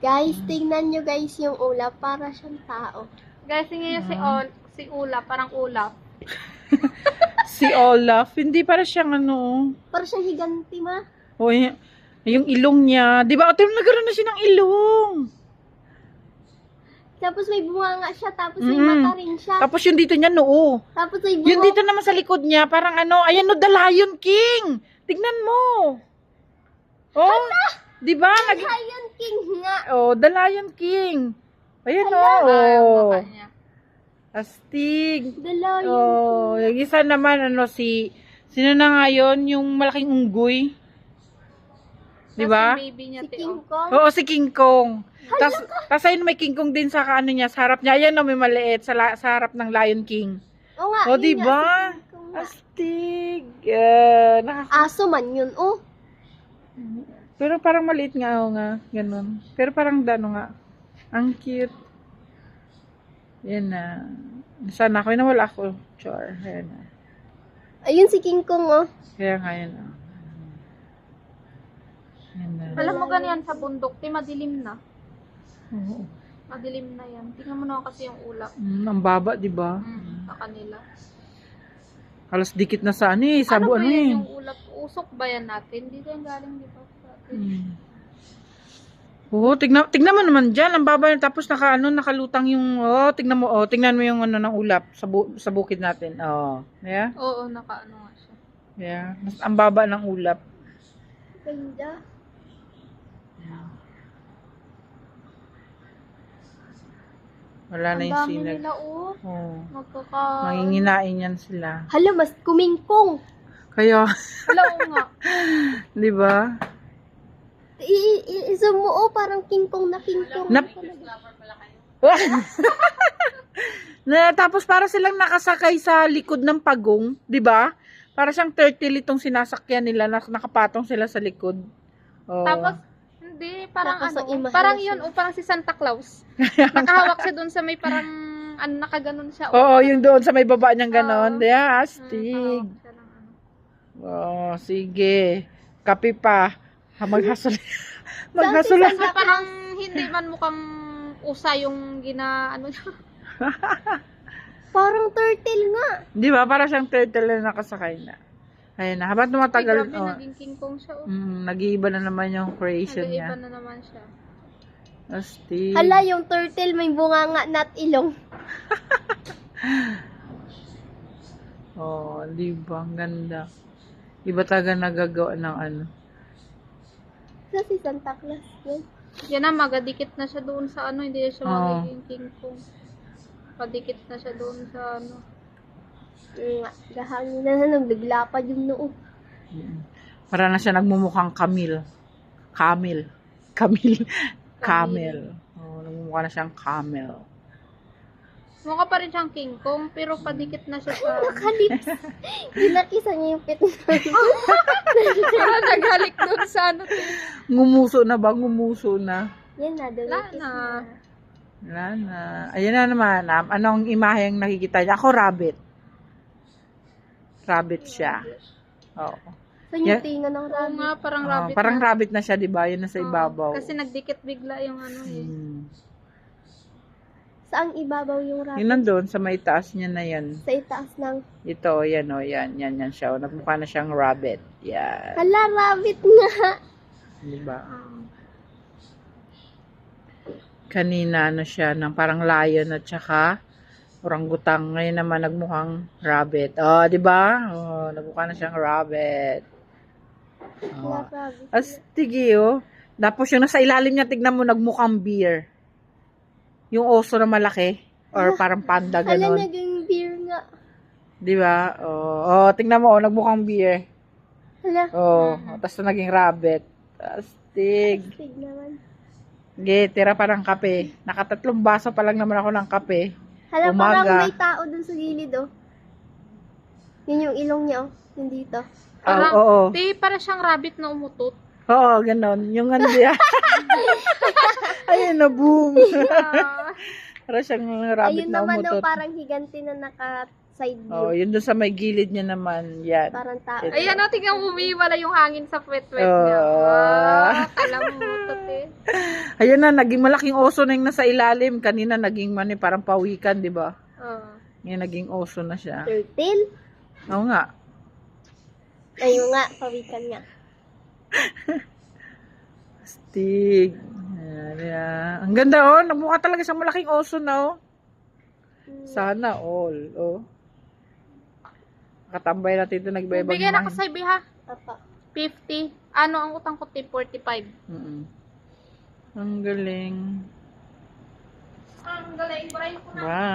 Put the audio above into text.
Guys, tingnan nyo guys yung ulap. Para siyang tao. Guys, tingnan niyo si Ulap, parang ulap. Si Olaf, hindi para siyang ano. Para siyang higanti ma. O, yung ilong niya. Di ba? Ate, nagkaroon na siya ng ilong. Tapos may bunganga siya. Tapos may mata rin siya. Tapos yung dito niya, noo. Tapos may buhok. Yung dito naman sa likod niya, parang ano, ayan no, The Lion King. Tignan mo. Oh, di ba? Lion King nga. Oh, The Lion King. Ayan Yung oh. mukha niya. Astig. The Lion Oh, yung isa naman, ano, sino na nga yun? Yung malaking unggoy. Di ba? Tapos yung baby niya, Si te, King oh. Kong. Oo, si King Kong. Tas ayun, may King Kong din sa ano niya, sa harap niya. Ayan no, may maliit sa harap ng Lion King. Oo nga. Oh, yun di nga, ba? si King Kong nga. Astig. Aso man yun, oh. Pero parang maliit nga, oh, nga. Ganun. Pero parang dano nga. Ang cute. Yan na. Sana ako, nawala ako. Char. Ayan na. Ayun si King Kong, oh. Kaya nga yan. Oh. Yan na. Alam mo ganyan sa bundok, te, madilim na. Oo. Madilim na yan. Tingnan mo na kasi yung ulap. Ang baba, di ba? Sa kanila. Halos dikit na sa ano eh. Sabo Ano ano ba eh. yun yung ulap? Usok ba yan natin? Hindi yan galing, di ba? Sa atin. Oo, tignan mo naman dyan. Ang baba yun. Tapos nakalutang yung, tignan mo yung ano ng ulap sa bukid natin. Oh, yeah? Oo, nakaano nga siya. Yeah. Ang baba ng ulap. Ganda. Wala na Ang yung dami sinag. nila, oh. Oh. Magkaka... Manginginain yan sila. Hala, mas kumingkong. Kaya, Wala, oo nga. di ba? I-zoom mo, oh, parang King Kong na King Kong. Tapos para silang nakasakay sa likod ng pagong, di ba? Para siyang turtle itong sinasakyan nila, nakapatong sila sa likod. Oh. Tapos, hindi, parang Tapos ang ano, imahe parang na yun, siya. o parang si Santa Claus. Nakahawak siya doon sa may parang, ano, nakaganon siya. Oo, yung doon sa may baba niyang ganon. Oo. Yeah, astig. Nakahawak siya ng ano. Oh, sige. Kape pa. Maghasol. Maghasol. Saan si Kasi parang hindi man mukhang usa yung ano niya. Parang turtle nga. Di ba? Para siyang turtle na nakasakay na. Ayun na. Habang Ay, tumatagal, grabe, naging King Kong siya. Oh. nag-iiba na naman yung creation Nag-iiba niya. na naman siya. Astig. Hala, yung turtle may bunganga not ilong. Oh, di ba? Ang ganda. Iba talaga nagagawa ng ano. Kasi Santa Claus yun. Yan na, magadikit na siya doon sa ano, hindi siya Oo. magiging King Kong. Padikit na siya doon sa ano. Nga, gahangin na naglaglapad yung noo. Para na siya nagmumukhang Camille. Camel. Oh, nagmumukha na siyang camel. Mukha pa rin siyang King Kong, pero padikit na siya sa... Nakalips. Ginakisa niya yung pit. Parang naghalik doon sa ano. Ngumuso na ba? Ngumuso na. Yan na, Wala dumikis na. na. Wala na. Ayan na naman. Anong imahe ang nakikita niya? Ako, rabbit. Rabbit siya. Oo. Saan yung tinga ng Oo rabbit? nga, parang Oh, rabbit parang na. rabbit na siya, di ba? Yun na sa Oo, ibabaw. Kasi nagdikit bigla yung ano eh. Saang ibabaw yung Yun rabbit? nandun, sa may taas niya na yan. Sa itaas ng... Ito, yan o, yan siya. O, nagmukha na siyang rabbit. Yan. Hala, rabbit nga. Di ba? Oo. Kanina, ano siya, ng parang lion at saka orangutang. Ngayon naman, nagmukhang rabbit. Oh, di ba? Oh, nagmukha na siyang rabbit. Oh. Hala, rabbit. Astig oh. Tapos yung nasa ilalim niya, tignan mo, nagmukhang bear. Yung oso na malaki. Or parang panda, Hala, ganon. naging beer nga. Di ba? Oh, tingnan mo, nagmukhang bear. Hala, Oh, tapos naging rabbit. Astig. astig naman. Sige, tira parang kape. Nakatatlong baso pa lang naman ako ng kape. Hala, Umaga. parang may tao dun sa gilid, oh. Yun yung ilong niya, oh. Yung dito. Parang, Oo. para siyang rabbit na umutot. Oo, ganon. Yung ano yan. Ayun na, boom. Para siyang rabbit Ayun na naman, umutot. oh, parang higanti na naka-side view. Oh, yun doon sa may gilid niya naman. Yan. Parang tao. Ayan o, tingnan mo, umiiwala yung hangin sa puwet-puwet Oh. niya. Ah, kala mo umutot eh. Ayun na, naging malaking oso na yung nasa ilalim. Kanina naging parang pawikan, di ba? Ngayon naging oso na siya. Turtle? Oo nga. Ayun nga, pawikan nga. Astig. Ayan, ayan. Ang ganda oh. Namukha talaga siyang malaking oso na oh. Sana all. Oh. Katambay natin ito nagbaybang Bigyan ako sa ha. Apa. 50. Ano ang utang ko? 45. Ang galing. Ang galing. Bye. Wow.